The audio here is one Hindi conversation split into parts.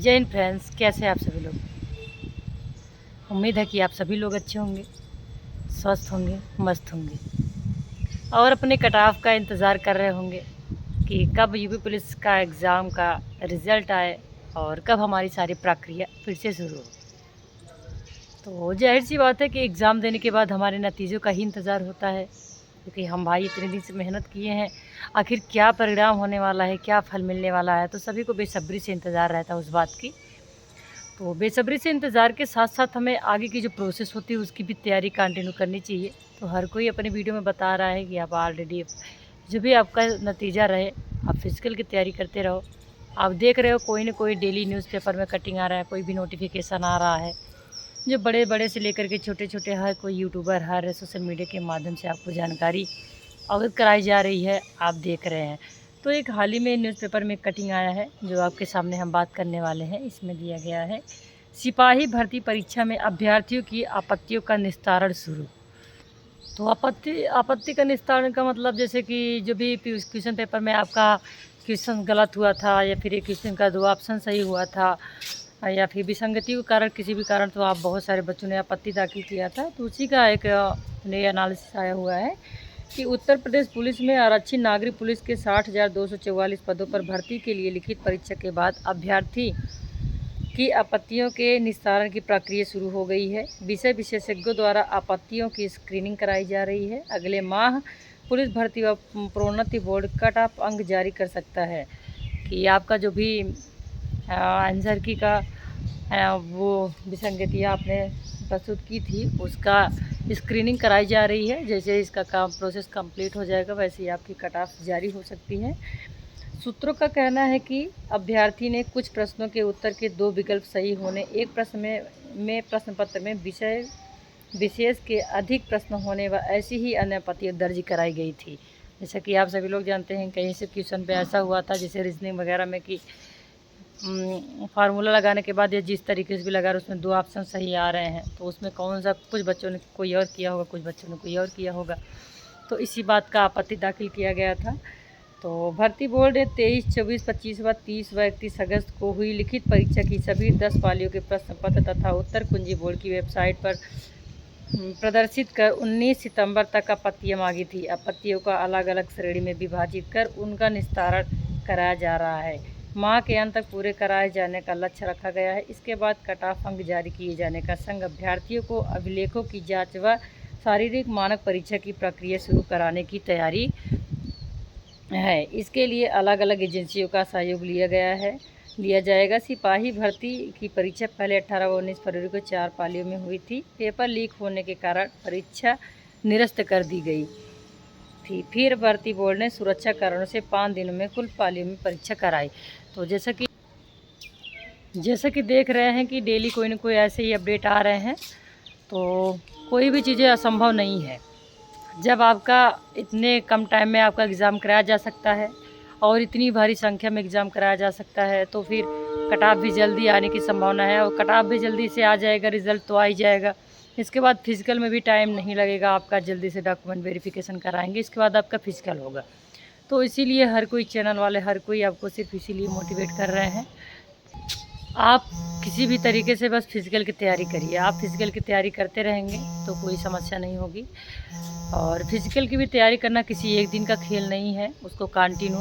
जय हिंद फ्रेंड्स, कैसे हैं आप सभी लोग। उम्मीद है कि आप सभी लोग अच्छे होंगे, स्वस्थ होंगे, मस्त होंगे और अपने कट ऑफ का इंतज़ार कर रहे होंगे कि कब यूपी पुलिस का एग्ज़ाम का रिज़ल्ट आए और कब हमारी सारी प्रक्रिया फिर से शुरू हो। तो जाहिर सी बात है कि एग्ज़ाम देने के बाद हमारे नतीजों का ही इंतज़ार होता है, क्योंकि हम भाई इतने दिन से मेहनत किए हैं, आखिर क्या परिणाम होने वाला है, क्या फल मिलने वाला है। तो सभी को बेसब्री से इंतज़ार रहता है उस बात की। तो बेसब्री से इंतज़ार के साथ साथ हमें आगे की जो प्रोसेस होती है उसकी भी तैयारी कंटिन्यू करनी चाहिए। तो हर कोई अपनी वीडियो में बता रहा है कि आप ऑलरेडी जो भी आपका नतीजा रहे, आप फिजिकल की तैयारी करते रहो। आप देख रहे हो कोई ना कोई डेली न्यूज़पेपर में कटिंग आ रहा है, कोई भी नोटिफिकेशन आ रहा है, जो बड़े बड़े से लेकर के छोटे छोटे हर कोई यूट्यूबर, हर सोशल मीडिया के माध्यम से आपको जानकारी अवगत कराई जा रही है, आप देख रहे हैं। तो एक हाल ही में न्यूज़पेपर में कटिंग आया है जो आपके सामने हम बात करने वाले हैं। इसमें दिया गया है, सिपाही भर्ती परीक्षा में अभ्यर्थियों की आपत्तियों का निस्तारण शुरू। तो आपत्ति का निस्तारण का मतलब, जैसे कि जो भी क्वेश्चन पेपर में आपका क्वेश्चन गलत हुआ था या फिर एक क्वेश्चन का 2 ऑप्शन सही हुआ था या फिर विसंगति के कारण, किसी भी कारण, तो आप बहुत सारे बच्चों ने आपत्ति दाखिल किया था। तो उसी का एक नया एनालिसिस आया हुआ है कि उत्तर प्रदेश पुलिस में आरक्षित नागरिक पुलिस के 60,244 पदों पर भर्ती के लिए लिखित परीक्षा के बाद अभ्यर्थी की आपत्तियों के निस्तारण की प्रक्रिया शुरू हो गई है। विषय विशेषज्ञों द्वारा आपत्तियों की स्क्रीनिंग कराई जा रही है। अगले माह पुलिस भर्ती व प्रोन्नति बोर्ड कट ऑफ अंक जारी कर सकता है कि आपका जो भी आंसर की का वो विसंगतियाँ आपने प्रस्तुत की थी उसका स्क्रीनिंग कराई जा रही है। जैसे इसका काम प्रोसेस कंप्लीट हो जाएगा वैसे ही आपकी कट ऑफ जारी हो सकती है। सूत्रों का कहना है कि अभ्यर्थी ने कुछ प्रश्नों के उत्तर के 2 विकल्प सही होने, एक प्रश्न में प्रश्न पत्र में विषय विशेष के अधिक प्रश्न होने व ऐसी ही अन्य आपत्तियाँ दर्ज कराई गई थी। जैसा कि आप सभी लोग जानते हैं, कहीं से क्वेश्चन पे ऐसा हुआ था जैसे रीजनिंग वगैरह में कि फार्मूला लगाने के बाद या जिस तरीके से भी लगा रहे उसमें 2 ऑप्शन सही आ रहे हैं, तो उसमें कौन सा, कुछ बच्चों ने कोई और किया होगा, कुछ बच्चों ने कोई और किया होगा। तो इसी बात का आपत्ति दाखिल किया गया था। तो भर्ती बोर्ड ने 23, 24, 25 व 30 व 31 अगस्त को हुई लिखित परीक्षा की सभी 10 पालियों के प्रश्न पत्र तथा उत्तर कुंजी बोर्ड की वेबसाइट पर प्रदर्शित कर 19 सितंबर तक आपत्तियाँ मांगी थी। आपत्तियों का अलग अलग श्रेणी में विभाजित कर उनका निस्तारण कराया जा रहा है। माह के अंत तक पूरे कराए जाने का लक्ष्य रखा गया है। इसके बाद कट ऑफ अंक जारी किए जाने का संघ अभ्यर्थियों को अभिलेखों की जांच व शारीरिक मानक परीक्षा की प्रक्रिया शुरू कराने की तैयारी है। इसके लिए अलग अलग एजेंसियों का सहयोग लिया जाएगा। सिपाही भर्ती की परीक्षा पहले 18 व 19 फरवरी को 4 पालियों में हुई थी। पेपर लीक होने के कारण परीक्षा निरस्त कर दी गई थी। फिर भर्ती बोर्ड ने सुरक्षा कारणों से 5 दिनों में कुल पालियों में परीक्षा कराई। तो जैसा कि देख रहे हैं कि डेली कोई ना कोई ऐसे ही अपडेट आ रहे हैं। तो कोई भी चीज़ें असंभव नहीं है। जब आपका इतने कम टाइम में आपका एग्ज़ाम कराया जा सकता है और इतनी भारी संख्या में एग्ज़ाम कराया जा सकता है, तो फिर कट ऑफ भी जल्दी आने की संभावना है और कट ऑफ भी जल्दी से आ जाएगा, रिज़ल्ट तो आ ही जाएगा। इसके बाद फिज़िकल में भी टाइम नहीं लगेगा, आपका जल्दी से डॉक्यूमेंट वेरिफिकेशन कराएंगे, इसके बाद आपका फिज़िकल होगा। तो इसीलिए हर कोई चैनल वाले, हर कोई आपको सिर्फ इसीलिए मोटिवेट कर रहे हैं, आप किसी भी तरीके से बस फिज़िकल की तैयारी करिए। आप फिज़िकल की तैयारी करते रहेंगे तो कोई समस्या नहीं होगी। और फिज़िकल की भी तैयारी करना किसी एक दिन का खेल नहीं है, उसको कंटिन्यू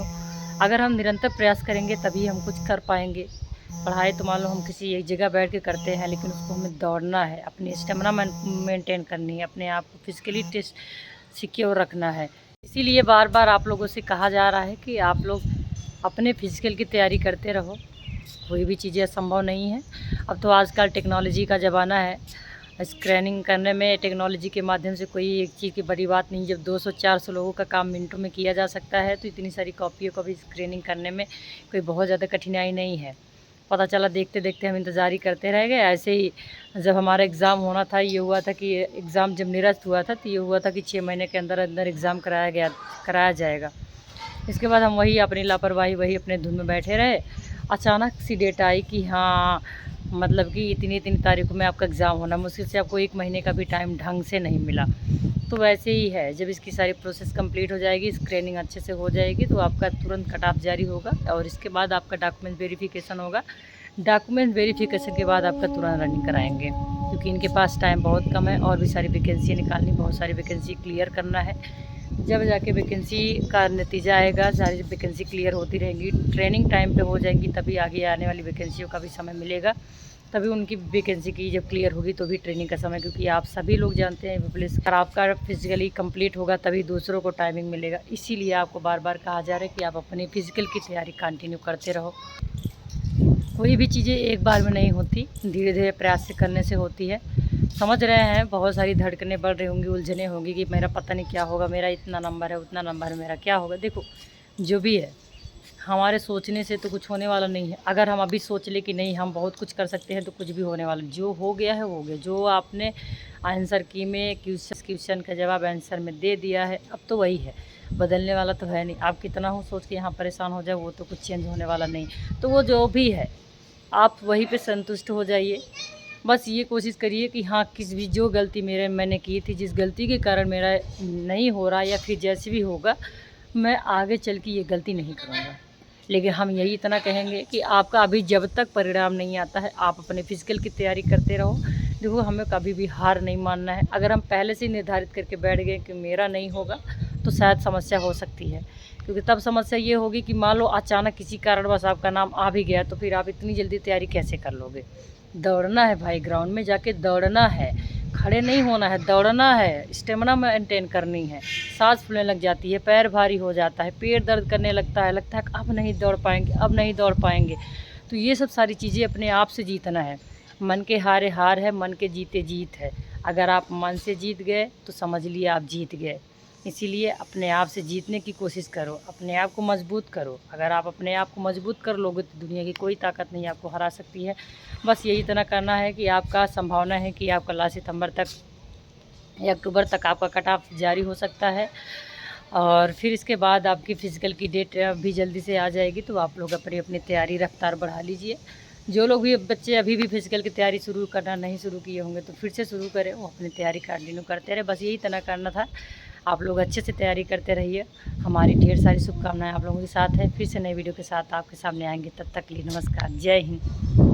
अगर हम निरंतर प्रयास करेंगे तभी हम कुछ कर पाएंगे। पढ़ाई तो मान लो हम किसी एक जगह बैठ के करते हैं, लेकिन उसको हमें दौड़ना है, अपनी स्टेमिना मेंटेन करनी है, अपने आप को फिज़िकली टेस्ट सिक्योर रखना है। इसीलिए बार बार आप लोगों से कहा जा रहा है कि आप लोग अपने फिज़िकल की तैयारी करते रहो। कोई भी चीज़ें असंभव नहीं है। अब तो आजकल टेक्नोलॉजी का ज़माना है, स्कैनिंग करने में टेक्नोलॉजी के माध्यम से कोई एक चीज़ की बड़ी बात नहीं। जब 200-400 लोगों का काम मिनटों में किया जा सकता है, तो इतनी सारी कॉपियों का भी स्क्रीनिंग करने में कोई बहुत ज़्यादा कठिनाई नहीं है। पता चला देखते देखते हम इंतज़ार ही करते रह गए। ऐसे ही जब हमारा एग्ज़ाम होना था, ये हुआ था कि एग्ज़ाम जब निरस्त हुआ था तो ये हुआ था कि 6 महीने के अंदर अंदर एग्ज़ाम कराया जाएगा। इसके बाद हम वही अपनी लापरवाही, वही अपने धुन में बैठे रहे। अचानक सी डेट आई कि हाँ, मतलब कि इतनी इतनी तारीखों में आपका एग्ज़ाम होना, मुश्किल से आपको 1 महीने का भी टाइम ढंग से नहीं मिला। तो वैसे ही है, जब इसकी सारी प्रोसेस कंप्लीट हो जाएगी, स्क्रीनिंग अच्छे से हो जाएगी, तो आपका तुरंत कट ऑफ जारी होगा और इसके बाद आपका डॉक्यूमेंट वेरिफिकेशन होगा। डॉक्यूमेंट वेरिफिकेशन के बाद आपका तुरंत रनिंग कराएंगे, क्योंकि इनके पास टाइम बहुत कम है और भी सारी वैकेंसी निकालनी, बहुत सारी वैकेंसी क्लियर करना है। जब जाके वैकेंसी का नतीजा आएगा, सारी वैकेंसी क्लियर होती रहेंगी, ट्रेनिंग टाइम पे हो जाएंगी, तभी आगे आने वाली वैकेंसियों का भी समय मिलेगा, तभी उनकी वैकेंसी की जब क्लियर होगी तो भी ट्रेनिंग का समय, क्योंकि आप सभी लोग जानते हैं पुलिस अगर आपका फिजिकली कंप्लीट होगा तभी दूसरों को टाइमिंग मिलेगा। इसीलिए आपको बार बार कहा जा रहा है कि आप अपनी फिजिकल की तैयारी कंटिन्यू करते रहो। कोई भी चीज़ें एक बार में नहीं होती, धीरे धीरे प्रयास से करने से होती है। समझ रहे हैं, बहुत सारी धड़कनें बढ़ रही होंगी, उलझने होंगी कि मेरा पता नहीं क्या होगा, मेरा इतना नंबर है, उतना नंबर है, मेरा क्या होगा। देखो, जो भी है हमारे सोचने से तो कुछ होने वाला नहीं है। अगर हम अभी सोच ले कि नहीं हम बहुत कुछ कर सकते हैं तो कुछ भी होने वाला, जो हो गया है हो गया। जो आपने आंसर की में क्वेश्चन का जवाब आंसर में दे दिया है, अब तो वही है, बदलने वाला तो है नहीं। आप कितना हो सोच के यहाँ परेशान हो जाए, वो तो कुछ चेंज होने वाला नहीं। तो वो जो भी है आप वहीं पे संतुष्ट हो जाइए। बस ये कोशिश करिए कि हाँ, किस भी जो गलती मैंने की थी, जिस गलती के कारण मेरा नहीं हो रहा या फिर जैसे भी होगा, मैं आगे चल के ये गलती नहीं करूँगा। लेकिन हम यही इतना कहेंगे कि आपका अभी जब तक परिणाम नहीं आता है, आप अपने फिजिकल की तैयारी करते रहो। देखो, हमें कभी भी हार नहीं मानना है। अगर हम पहले से ही निर्धारित करके बैठ गए कि मेरा नहीं होगा, तो शायद समस्या हो सकती है, क्योंकि तब समस्या ये होगी कि मान लो अचानक किसी कारणवश आपका नाम आ भी गया, तो फिर आप इतनी जल्दी तैयारी कैसे कर लोगे। दौड़ना है भाई, ग्राउंड में जाके दौड़ना है, खड़े नहीं होना है, दौड़ना है, स्टेमिना मेंटेन करनी है। सांस फूलने लग जाती है, पैर भारी हो जाता है, पेट दर्द करने लगता है कि अब नहीं दौड़ पाएंगे, अब नहीं दौड़ पाएंगे। तो ये सब सारी चीज़ें अपने आप से जीतना है। मन के हारे हार है, मन के जीते जीत है। अगर आप मन से जीत गए तो समझ लिए आप जीत गए। इसीलिए अपने आप से जीतने की कोशिश करो, अपने आप को मजबूत करो। अगर आप अपने आप को मजबूत कर लोगे तो दुनिया की कोई ताकत नहीं आपको हरा सकती है। बस यही इतना करना है कि आपका संभावना है कि आपका लास्ट सितंबर तक या अक्टूबर तक आपका कट ऑफ जारी हो सकता है, और फिर इसके बाद आपकी फ़िज़िकल की डेट भी जल्दी से आ जाएगी। तो आप लोग अपनी अपनी तैयारी रफ्तार बढ़ा लीजिए। जो लोग भी बच्चे अभी भी फ़िज़िकल की तैयारी शुरू करना नहीं शुरू किए होंगे तो फिर से शुरू करें, वो अपनी तैयारी कंटिन्यू करते रहे। बस यही इतना करना था। आप लोग अच्छे से तैयारी करते रहिए। हमारी ढेर सारी शुभकामनाएं आप लोगों के साथ है। फिर से नई वीडियो के साथ आपके सामने आएंगे, तब तक के लिए नमस्कार, जय हिंद।